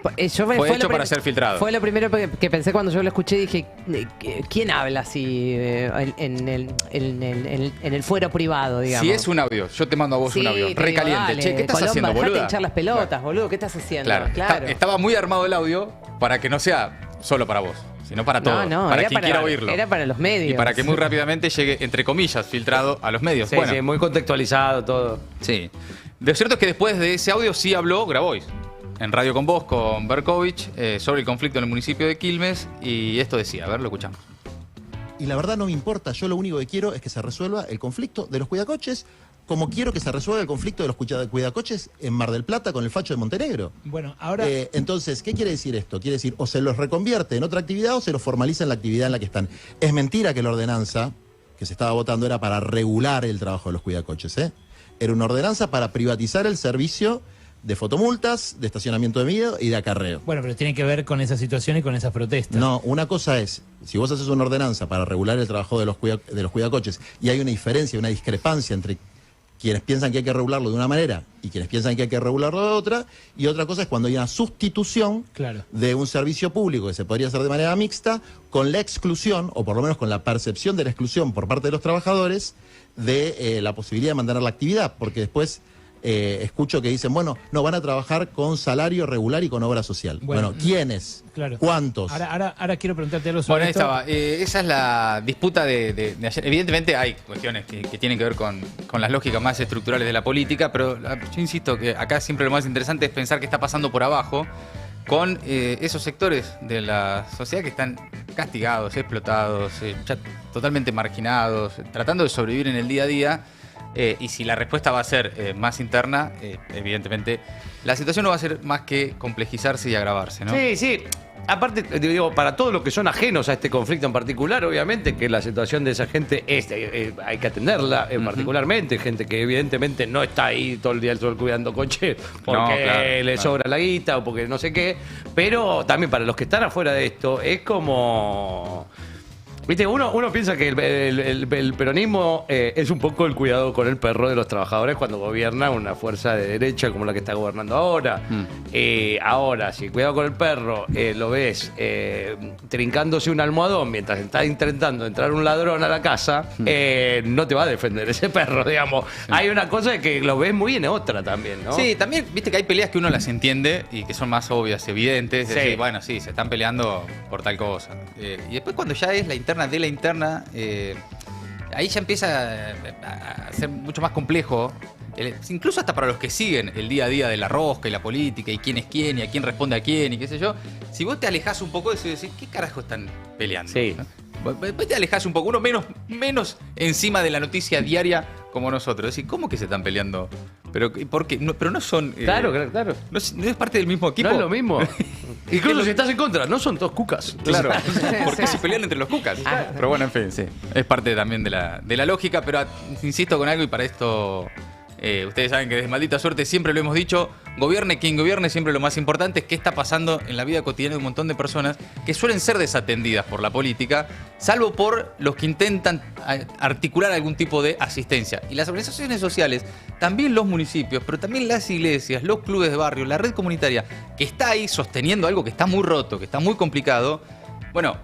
Fue hecho para ser filtrado. Fue lo primero que pensé cuando yo lo escuché. Dije, ¿quién habla así en el fuero privado, digamos? Si es un audio, yo te mando a vos un audio recaliente. Dale, che, ¿qué estás Colomba, haciendo, dejate boluda? hinchar las pelotas, boludo. ¿Qué estás haciendo? Claro. Estaba muy armado el audio para que no sea solo para vos, sino para todos. Para quien quiera oírlo. Era para los medios. Y para que muy rápidamente llegue, entre comillas, filtrado a los medios. Sí, bueno, sí, muy contextualizado todo. Sí. Lo cierto es que después de ese audio sí habló Grabois en Radio con Vos, con Berkovich, sobre el conflicto en el municipio de Quilmes, y esto decía, a ver, lo escuchamos. Y la verdad no me importa, yo lo único que quiero es que se resuelva el conflicto de los cuidacoches, como quiero que se resuelva el conflicto de los cuidacoches en Mar del Plata con el facho de Montenegro. Bueno, ahora... Entonces, ¿qué quiere decir esto? Quiere decir, o se los reconvierte en otra actividad o se los formaliza en la actividad en la que están. Es mentira que la ordenanza que se estaba votando era para regular el trabajo de los cuidacoches, ¿eh? Era una ordenanza para privatizar el servicio de fotomultas, de estacionamiento de miedo y de acarreo. Bueno, pero tiene que ver con esa situación y con esas protestas. No, una cosa es, si vos haces una ordenanza para regular el trabajo de los cuidacoches y hay una diferencia, una discrepancia entre quienes piensan que hay que regularlo de una manera y quienes piensan que hay que regularlo de otra, y otra cosa es cuando hay una sustitución de un servicio público que se podría hacer de manera mixta con la exclusión, o por lo menos con la percepción de la exclusión por parte de los trabajadores de la posibilidad de mantener la actividad, porque después escucho que dicen, bueno, no, van a trabajar con salario regular y con obra social. Bueno, ¿quiénes? Claro. ¿Cuántos? Ahora quiero preguntarte algo sobre esto. Bueno, ahí estaba. Esa es la disputa de ayer. Evidentemente hay cuestiones que tienen que ver con las lógicas más estructurales de la política, pero yo insisto que acá siempre lo más interesante es pensar qué está pasando por abajo con esos sectores de la sociedad que están castigados, explotados, ya totalmente marginados, tratando de sobrevivir en el día a día. Y si la respuesta va a ser más interna, evidentemente la situación no va a ser más que complejizarse y agravarse, ¿no? Sí, sí. Aparte, digo, para todos los que son ajenos a este conflicto en particular, obviamente que la situación de esa gente hay que atenderla particularmente. Gente que evidentemente no está ahí todo el día al sol cuidando coche porque le sobra la guita o porque no sé qué. Pero también para los que están afuera de esto, es como... Viste, uno piensa que el peronismo es un poco el cuidado con el perro de los trabajadores cuando gobierna una fuerza de derecha como la que está gobernando ahora. Ahora, si cuidado con el perro lo ves trincándose un almohadón mientras está intentando entrar un ladrón a la casa, no te va a defender ese perro, digamos. Hay una cosa de que lo ves muy en otra también, ¿no? Sí, también, viste que hay peleas que uno las entiende y que son más obvias, evidentes. Es decir, bueno, sí, se están peleando por tal cosa. Y después cuando ya es la interna de la interna, ahí ya empieza a ser mucho más complejo, incluso hasta para los que siguen el día a día de la rosca y la política y quién es quién y a quién responde a quién y qué sé yo. Si vos te alejás un poco de eso y decís, ¿qué carajo están peleando? Sí. ¿No? Vos te alejás un poco, uno menos encima de la noticia diaria como nosotros. Es decir, ¿cómo que se están peleando? ¿Pero por qué? No, pero no son... Claro. ¿No es parte del mismo equipo? No es lo mismo. Incluso si estás en contra, no son todos cucas. Claro, porque se pelean entre los cucas. Pero bueno, en fin, sí. Es parte también de la lógica, pero insisto con algo y para esto... ustedes saben que desde Maldita Suerte siempre lo hemos dicho, gobierne quien gobierne, siempre lo más importante es qué está pasando en la vida cotidiana de un montón de personas que suelen ser desatendidas por la política, salvo por los que intentan articular algún tipo de asistencia. Y las organizaciones sociales, también los municipios, pero también las iglesias, los clubes de barrio, la red comunitaria, que está ahí sosteniendo algo que está muy roto, que está muy complicado, bueno,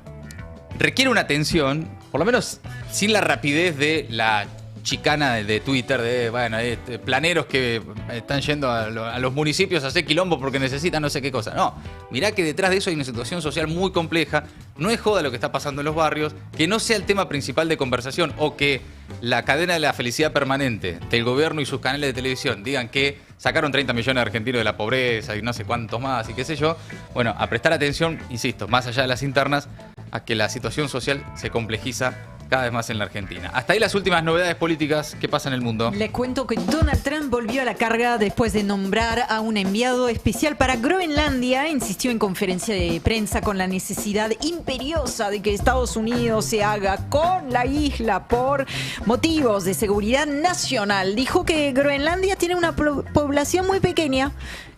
requiere una atención, por lo menos sin la rapidez de la chicana de Twitter de planeros que están yendo a los municipios a hacer quilombo porque necesitan no sé qué cosa. No, mirá que detrás de eso hay una situación social muy compleja. No es joda lo que está pasando en los barrios, que no sea el tema principal de conversación o que la cadena de la felicidad permanente del gobierno y sus canales de televisión digan que sacaron 30 millones de argentinos de la pobreza y no sé cuántos más y qué sé yo. Bueno, a prestar atención, insisto, más allá de las internas, a que la situación social se complejiza cada vez más en la Argentina. Hasta ahí las últimas novedades políticas que pasan en el mundo. Les cuento que Donald Trump volvió a la carga después de nombrar a un enviado especial para Groenlandia. Insistió en conferencia de prensa con la necesidad imperiosa de que Estados Unidos se haga con la isla por motivos de seguridad nacional. Dijo que Groenlandia tiene una población muy pequeña,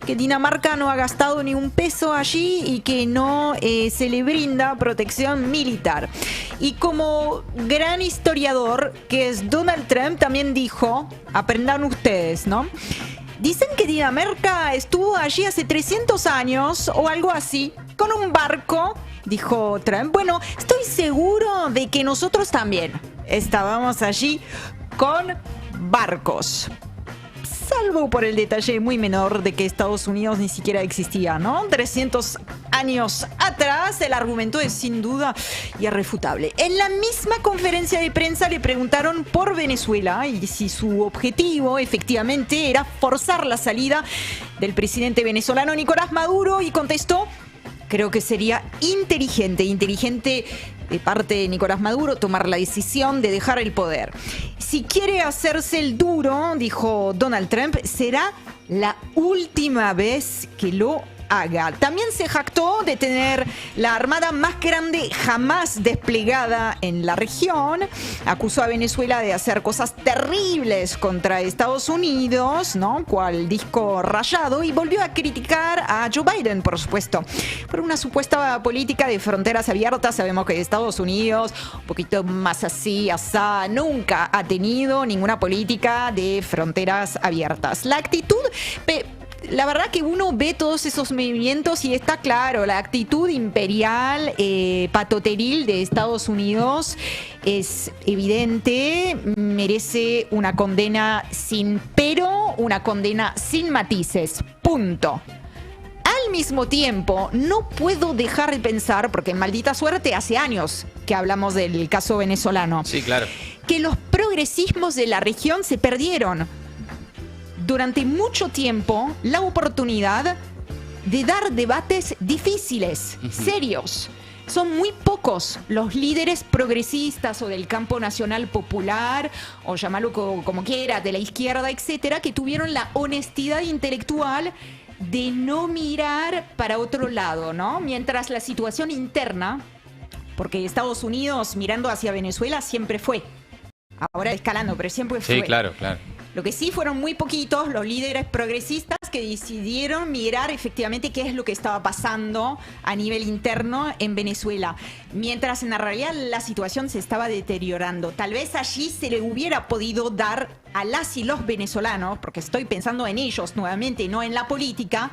que Dinamarca no ha gastado ni un peso allí y que no se le brinda protección militar. Y como gran historiador que es Donald Trump, también dijo, aprendan ustedes, ¿no? Dicen que Dinamarca estuvo allí hace 300 años o algo así, con un barco, dijo Trump. Bueno, estoy seguro de que nosotros también estábamos allí con barcos. Salvo por el detalle muy menor de que Estados Unidos ni siquiera existía, ¿no? 300 años atrás, el argumento es sin duda irrefutable. En la misma conferencia de prensa le preguntaron por Venezuela y si su objetivo efectivamente era forzar la salida del presidente venezolano Nicolás Maduro y contestó: creo que sería inteligente de parte de Nicolás Maduro tomar la decisión de dejar el poder. Si quiere hacerse el duro, dijo Donald Trump, será la última vez que lo haga. También se jactó de tener la armada más grande jamás desplegada en la región. Acusó a Venezuela de hacer cosas terribles contra Estados Unidos, ¿no? Cual disco rayado, y volvió a criticar a Joe Biden, por supuesto, por una supuesta política de fronteras abiertas. Sabemos que Estados Unidos, un poquito más así, asá, nunca ha tenido ninguna política de fronteras abiertas. La actitud... La verdad que uno ve todos esos movimientos y está claro, la actitud imperial, patoteril de Estados Unidos es evidente, merece una condena sin pero, una condena sin matices, punto. Al mismo tiempo, no puedo dejar de pensar, porque maldita suerte hace años que hablamos del caso venezolano, sí, claro, que los progresismos de la región se perdieron durante mucho tiempo la oportunidad de dar debates difíciles, serios. Son muy pocos los líderes progresistas o del campo nacional popular, o llamarlo como quiera, de la izquierda, etcétera, que tuvieron la honestidad intelectual de no mirar para otro lado, ¿no? Mientras la situación interna, porque Estados Unidos mirando hacia Venezuela siempre fue, ahora escalando, pero siempre fue. Sí, claro, claro. Lo que sí fueron muy poquitos los líderes progresistas que decidieron mirar efectivamente qué es lo que estaba pasando a nivel interno en Venezuela, mientras en la realidad la situación se estaba deteriorando. Tal vez allí se le hubiera podido dar a las y los venezolanos, porque estoy pensando en ellos nuevamente, no en la política,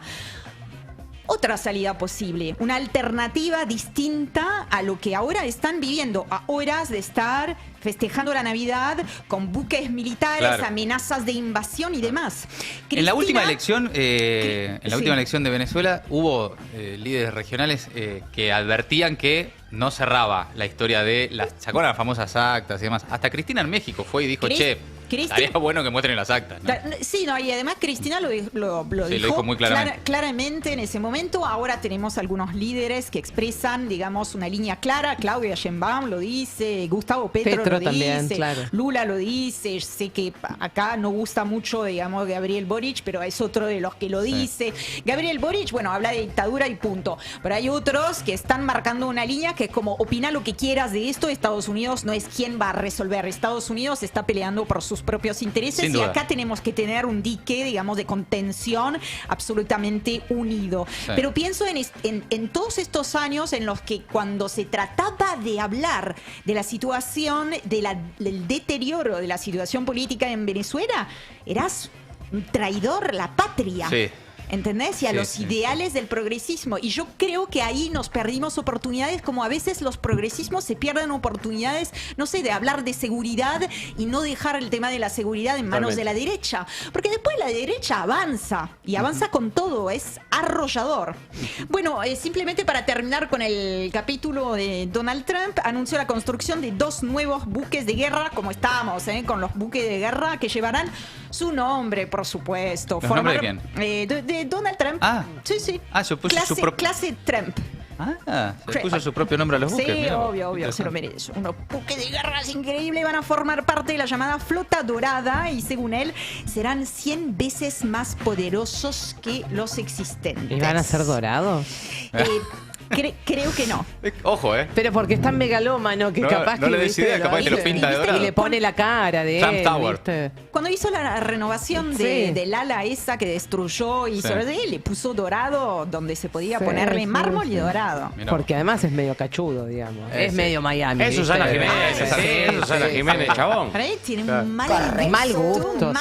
otra salida posible, una alternativa distinta a lo que ahora están viviendo, a horas de estar festejando la Navidad con buques militares, claro, amenazas de invasión y demás. En la última elección, última elección de Venezuela hubo líderes regionales que advertían que no cerraba la historia de ¿se acuerdan las famosas actas y demás? Hasta Cristina en México fue y dijo, estaría bueno que muestren las actas, ¿no? Sí, no, y además Cristina lo dijo muy claramente. Claramente en ese momento. Ahora tenemos algunos líderes que expresan, digamos, una línea clara. Claudia Sheinbaum lo dice, Gustavo Petro lo también, dice, claro. Lula lo dice. Sé que acá no gusta mucho, digamos, Gabriel Boric, pero es otro de los que lo dice. Gabriel Boric, bueno, habla de dictadura y punto. Pero hay otros que están marcando una línea que es como, opina lo que quieras de esto, Estados Unidos no es quien va a resolver. Estados Unidos está peleando por sus propios intereses y acá tenemos que tener un dique, digamos, de contención absolutamente unido. Sí. Pero pienso en todos estos años en los que cuando se trataba de hablar de la situación, del deterioro de la situación política en Venezuela, eras un traidor a la patria. Sí. ¿Entendés? Y a los ideales del progresismo. Y yo creo que ahí nos perdimos oportunidades, como a veces los progresismos se pierden oportunidades, no sé, de hablar de seguridad y no dejar el tema de la seguridad en manos de la derecha. Porque después la derecha avanza, y avanza con todo, es arrollador. Bueno, simplemente para terminar con el capítulo de Donald Trump, anunció la construcción de 2 nuevos buques de guerra, como estábamos, con los buques de guerra que llevarán su nombre, por supuesto. ¿El nombre de quién? De Donald Trump. Ah. Sí. Ah, se puso su propio... Clase Trump. Ah, se puso su propio nombre a los buques. Sí, mira, obvio, se lo merece. Unos buques de guerra increíbles van a formar parte de la llamada Flota Dorada y según él serán 100 veces más poderosos que los existentes. ¿Y van a ser dorados? Creo que no. Ojo, Pero porque es tan megalómano que capaz no que... le des idea, capaz que lo pinta de dorado. Y le pone la cara de Trump él, Tower. ¿viste? Cuando hizo la renovación del ala esa que destruyó y sobre él, le puso dorado donde se podía ponerle mármol y dorado. Mirá. Porque además es medio cachudo, digamos. Es medio Miami. Eso es Ana Jiménez. Eso es Ana Jiménez, chabón. Para él tiene un mal gusto,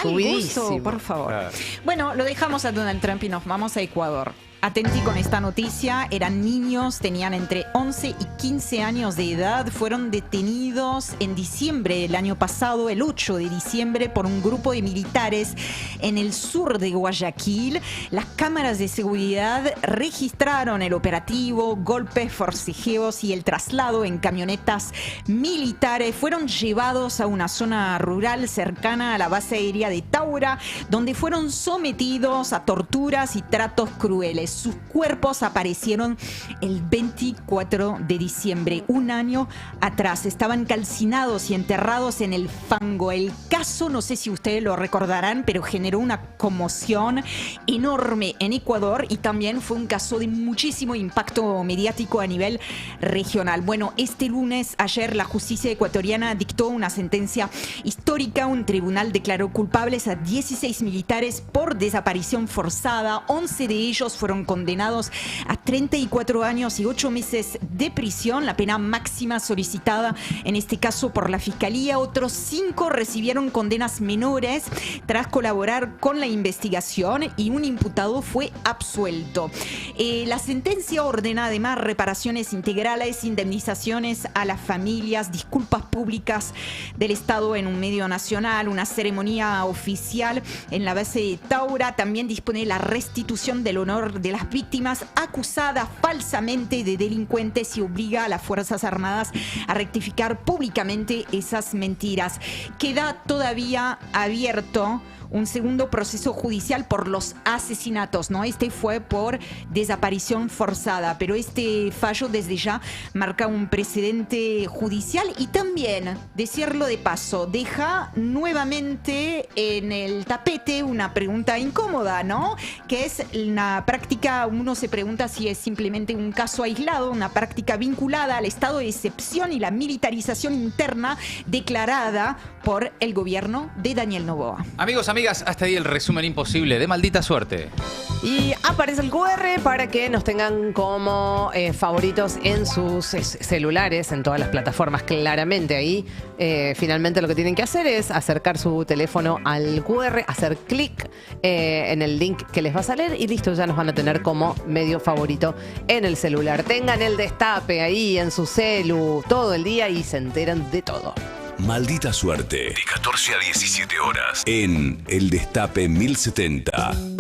por favor. Claro. Bueno, lo dejamos a Donald Trump y nos vamos a Ecuador. Atenti con esta noticia, eran niños, tenían entre 11 y 15 años de edad, fueron detenidos en diciembre del año pasado, el 8 de diciembre, por un grupo de militares en el sur de Guayaquil. Las cámaras de seguridad registraron el operativo, golpes, forcejeos y el traslado en camionetas militares. Fueron llevados a una zona rural cercana a la base aérea de Taura, donde fueron sometidos a torturas y tratos crueles. sus cuerpos aparecieron el 24 de diciembre, un año atrás. Estaban calcinados y enterrados en el fango. El caso, no sé si ustedes lo recordarán, pero generó una conmoción enorme en Ecuador y también fue un caso de muchísimo impacto mediático a nivel regional. Bueno, este lunes, ayer, la justicia ecuatoriana dictó una sentencia histórica. Un tribunal declaró culpables a 16 militares por desaparición forzada. 11 de ellos fueron condenados a 34 años y 8 meses de prisión, la pena máxima solicitada en este caso por la Fiscalía. Otros 5 recibieron condenas menores tras colaborar con la investigación y un imputado fue absuelto. La sentencia ordena además reparaciones integrales, indemnizaciones a las familias, disculpas públicas del Estado en un medio nacional, una ceremonia oficial en la base de Taura. También dispone la restitución del honor de las víctimas acusadas falsamente de delincuentes y obliga a las Fuerzas Armadas a rectificar públicamente esas mentiras. Queda todavía abierto un segundo proceso judicial por los asesinatos, ¿no? Este fue por desaparición forzada, pero este fallo desde ya marca un precedente judicial y también, decirlo de paso, deja nuevamente en el tapete una pregunta incómoda, ¿no? Que es una práctica, uno se pregunta si es simplemente un caso aislado, una práctica vinculada al estado de excepción y la militarización interna declarada por el gobierno de Daniel Noboa. Amigos, amigas, hasta ahí el resumen imposible de Maldita Suerte. Y aparece el QR para que nos tengan como favoritos en sus celulares, en todas las plataformas, claramente. Ahí finalmente lo que tienen que hacer es acercar su teléfono al QR, hacer clic en el link que les va a salir y listo, ya nos van a tener como medio favorito en el celular. Tengan el destape ahí en su celu todo el día y se enteran de todo. Maldita Suerte, de 14 a 17 horas, en El Destape 1070.